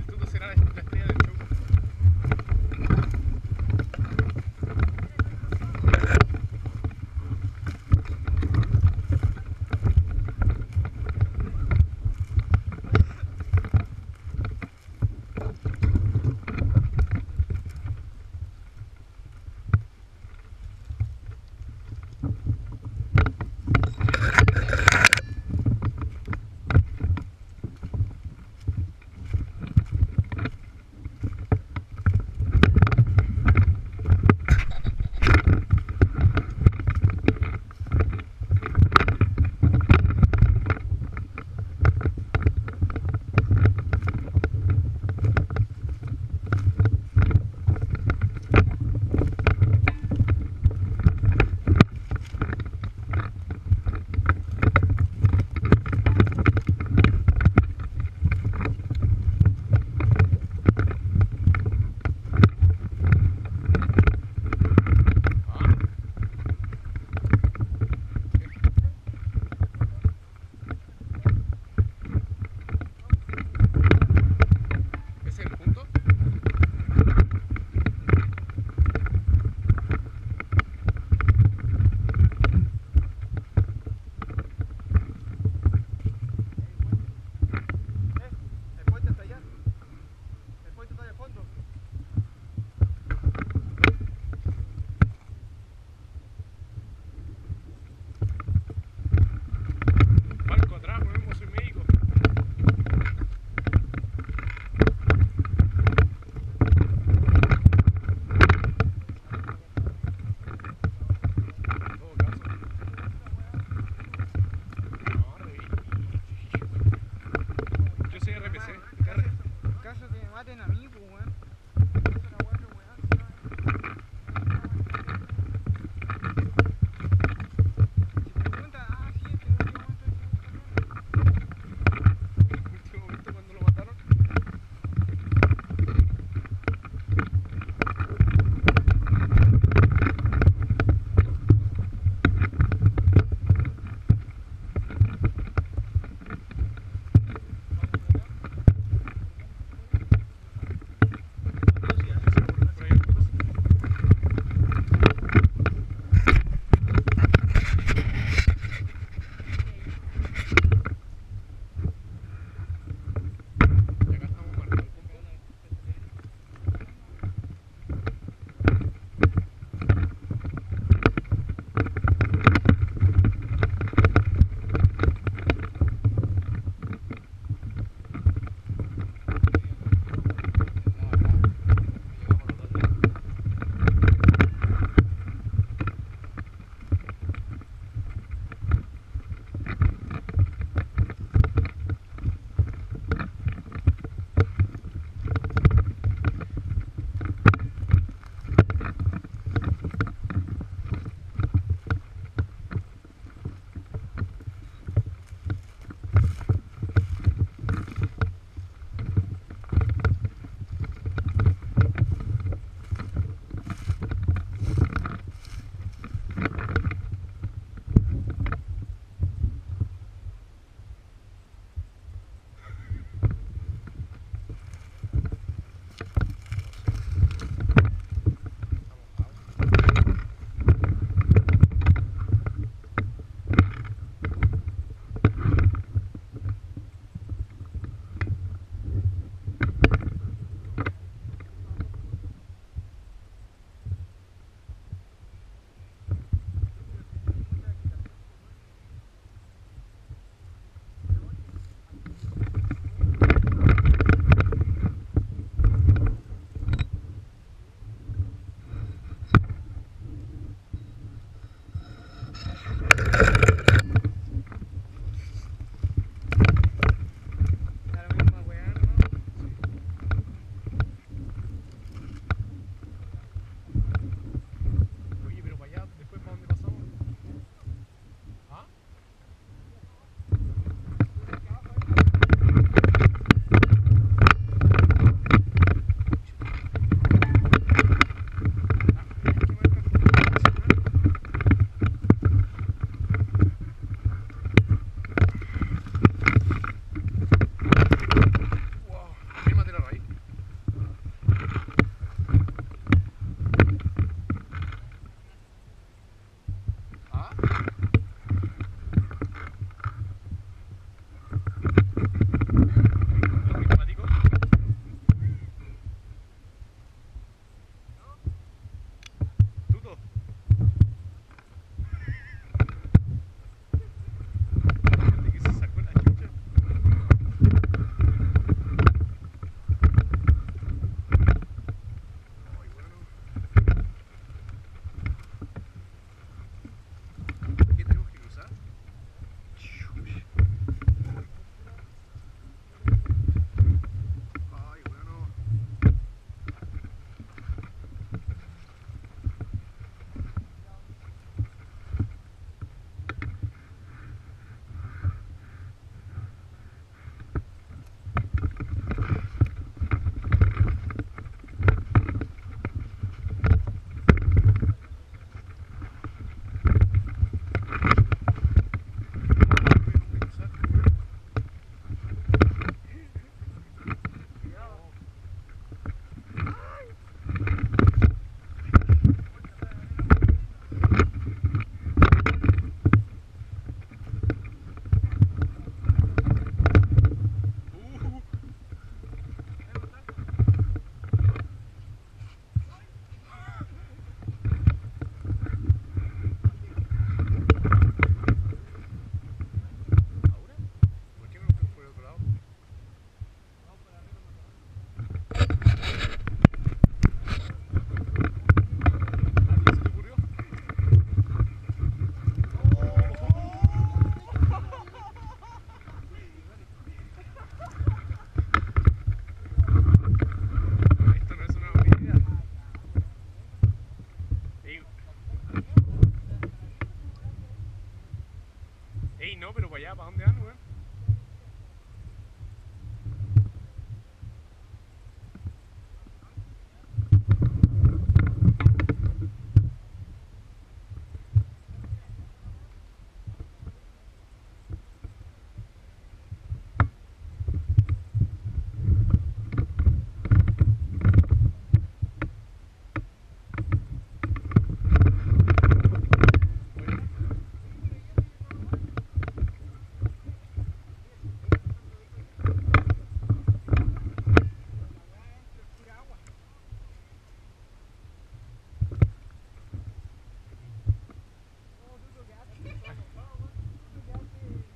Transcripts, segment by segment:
instituto será la estrella del show. Ey, no, pero para allá, ¿para dónde van, weón?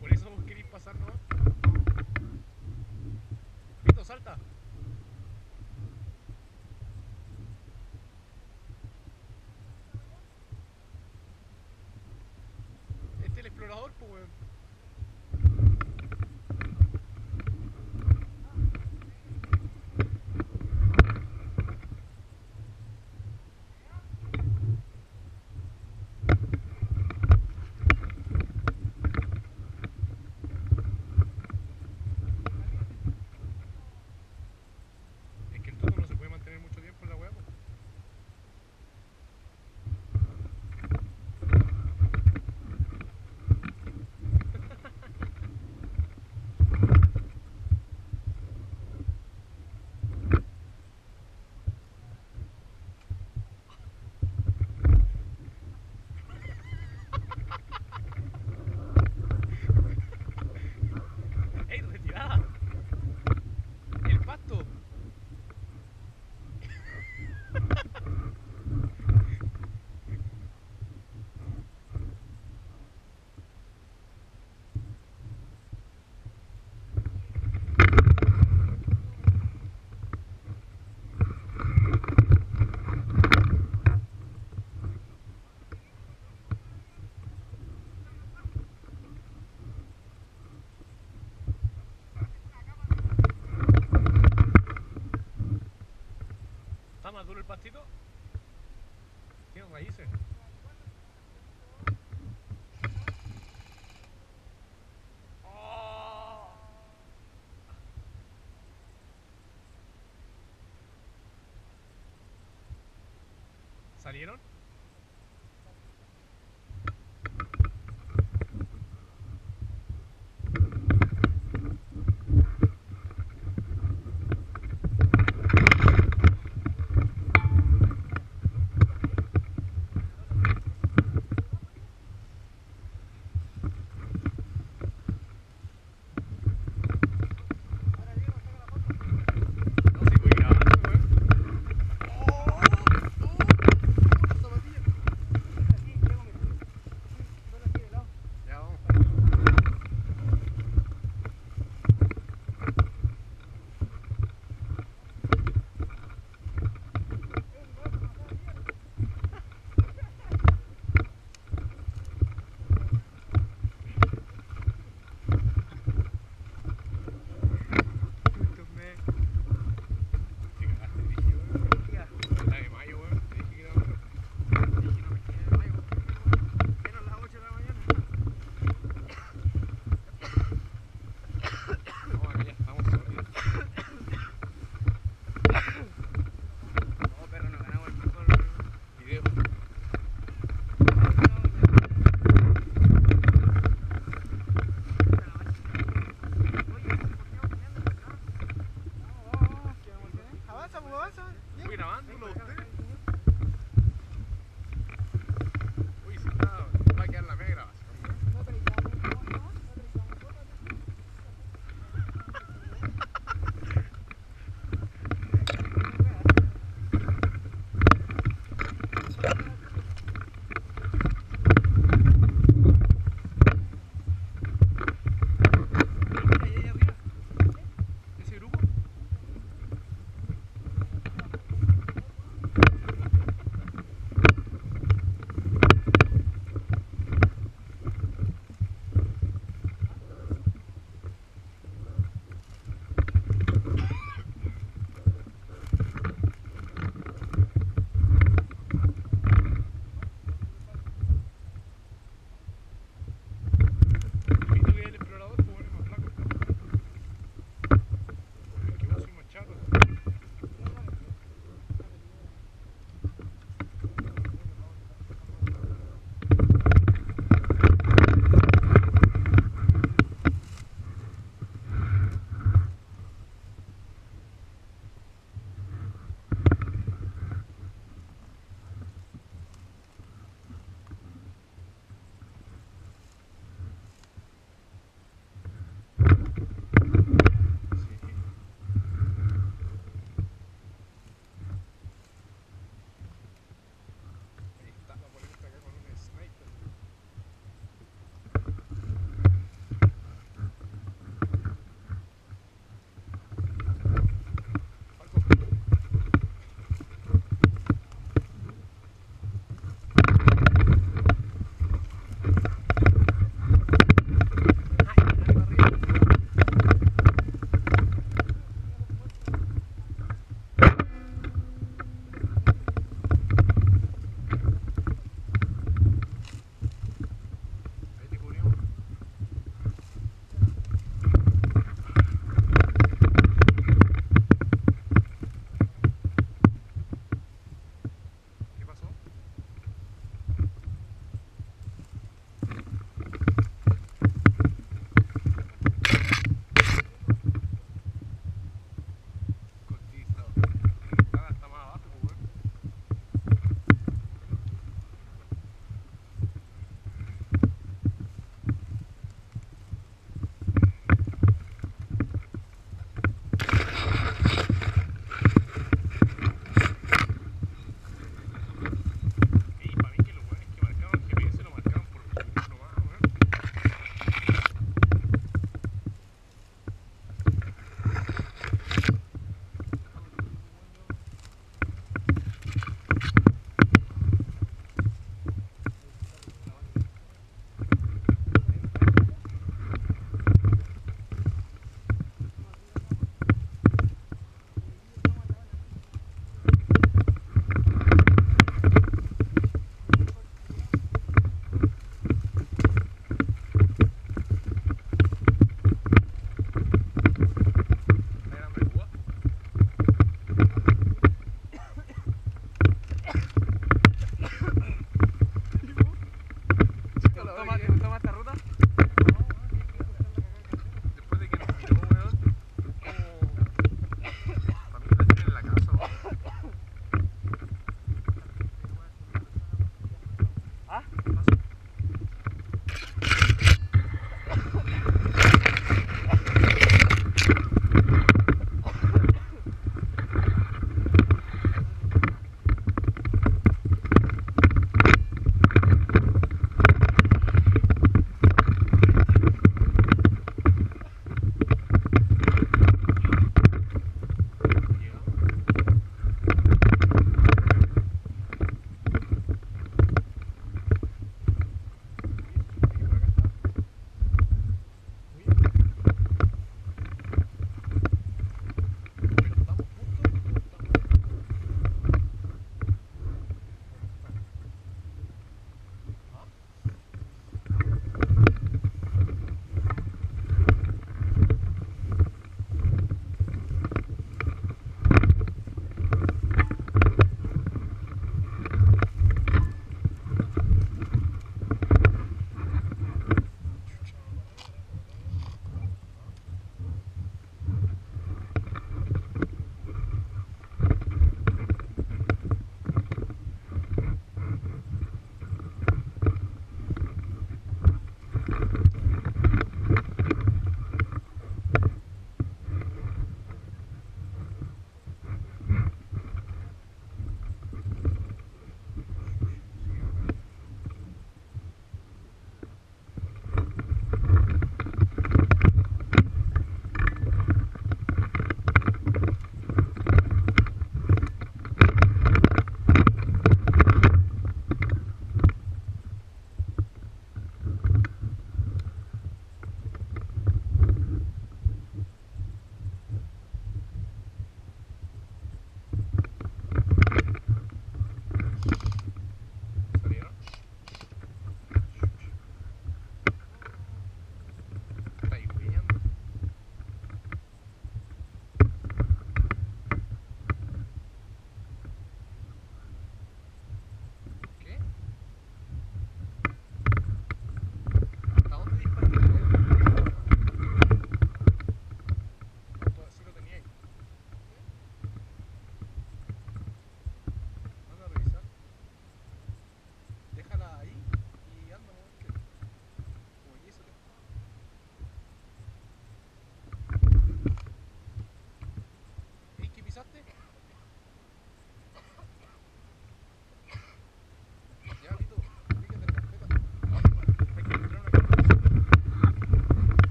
Por eso vos querís pasar, ¿no? Pito, salta. Este es el explorador, pues, weón. Es que el tuto no se puede mantener mucho tiempo en la weá, pues. ¡Ey, retirada! ¡El pasto! ¿Está más duro el pastito? Tiene raíces. ¡Oh! ¿Salieron? No, sí, voy grabando, weón. Ya vamos. Te cagaste, dije, weón. La de mayo, weón. Te dije que era otra. No, acá ya estamos sólidos. Video. Avanza, pues avanza. Voy grabándolo a usted. Uy, si está, va a quedar la media grabación. Ese grupo.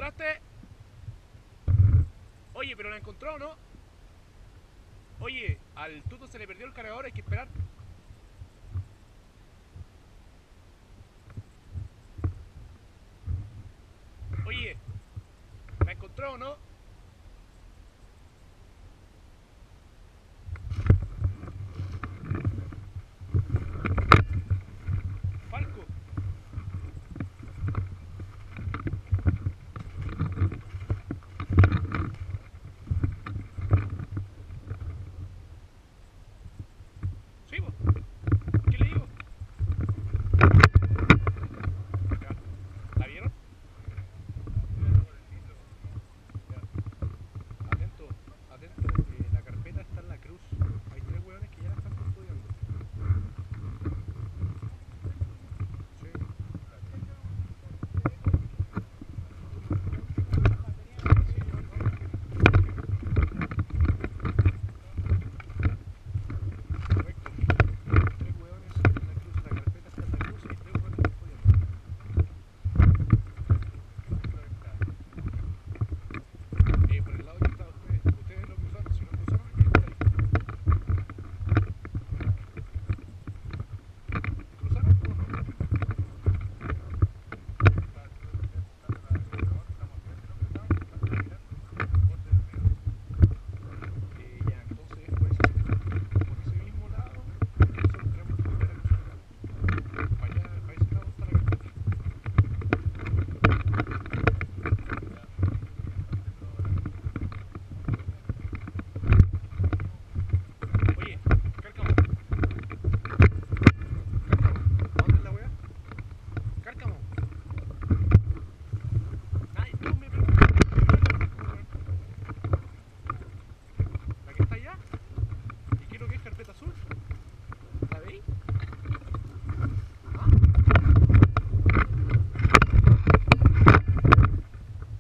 encontraste? Oye, pero la encontró, ¿no? Oye, al tuto se le perdió el cargador, hay que esperar. Oye, ¿la encontró o no? Falco. Sí, po. ¿Qué le digo? Ya. ¿La vieron? Ya. Atento, atento. La carpeta está en la cruz. Hay 3 hueones que ya la están custodiando. Sí. Sí, ahora sí. Correcto. 3 hueones en la cruz. La carpeta está en la cruz y hay 3 hueones custodiando. Por el lado que está ustedes. Ustedes lo cruzaron. Si lo cruzaron, hay que estar ahí. ¿Cruzaron o no? Ya, entonces por ese mismo lado, nosotros tenemos que volver a cruzar acá. Para allá, para ese lado está la carpeta. Oye, Cárcamo, Cárcamo, ¿a dónde es la weá? Cárcamo. Nadie, no me preguntes. ¿La que está allá? ¿Y qué es lo que es carpeta azul? ¿La veis? ¿Ah?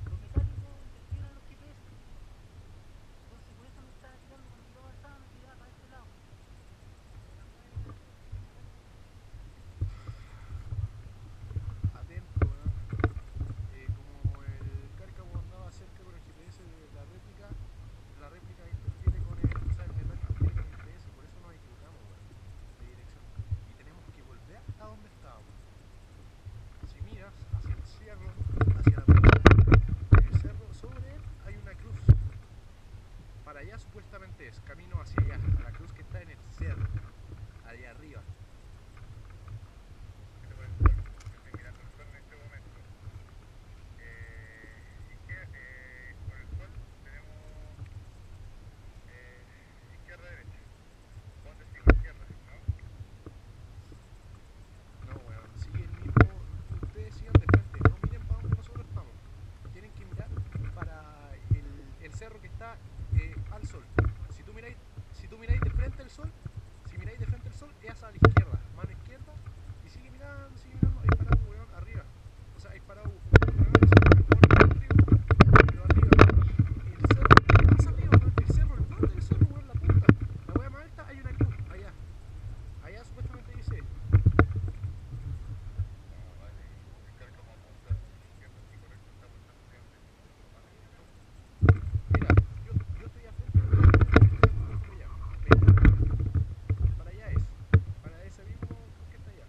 Los metálicos interfieren los GPS. Entonces por eso me estaba tirando cuando yo avanzaba, me tiraba para este lado. Atento, weón. Como el Cárcamo andaba cerca con el GPS de la réplica interfiere con el, o sea, el metal interfiere con el GPS, por eso nos equivocamos, weón, de dirección. Y tenemos que volver a donde estábamos. Si miras hacia el cerro, hacia la punta del cerro, sobre él hay una cruz. Para allá supuestamente es, camino hacia allá, a la cruz que está en el cerro, allá arriba. ¿Qué te parece? Estoy mirando el sol en este momento. Por el sol tenemos izquierda-derecha. ¿Dónde sigo? Izquierda, ¿no? No, weón, sigue el mismo. Ustedes sigan de frente, no miren para donde nosotros estamos. Tienen que mirar para el cerro que está al sol. Si tú miráis de frente al sol, si miráis de frente al sol, es a la izquierda, mano izquierda, y sigue mirando, hay parado un weón arriba. O sea, hay parado un weón que se llama arriba, pero arriba. Y el cerro, más arriba, weón, el cerro, el borde del cerro, weón, la punta. La wea más alta, hay una cruz, allá. Allá supuestamente dice. Mira, yo estoy a frente de allá. Para allá es. Para ese mismo cruz que está allá.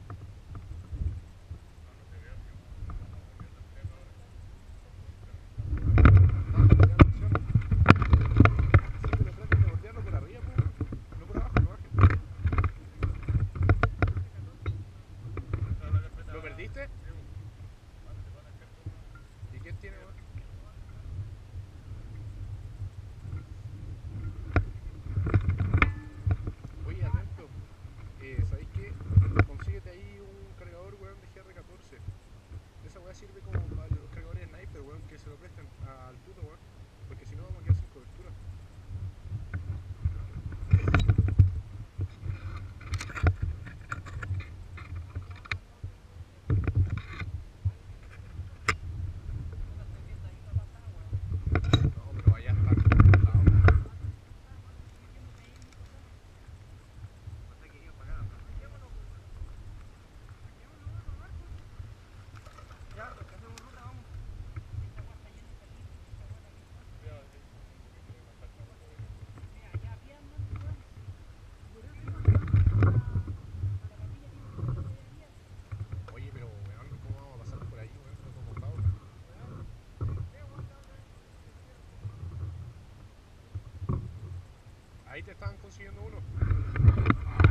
Ahí te estaban consiguiendo uno.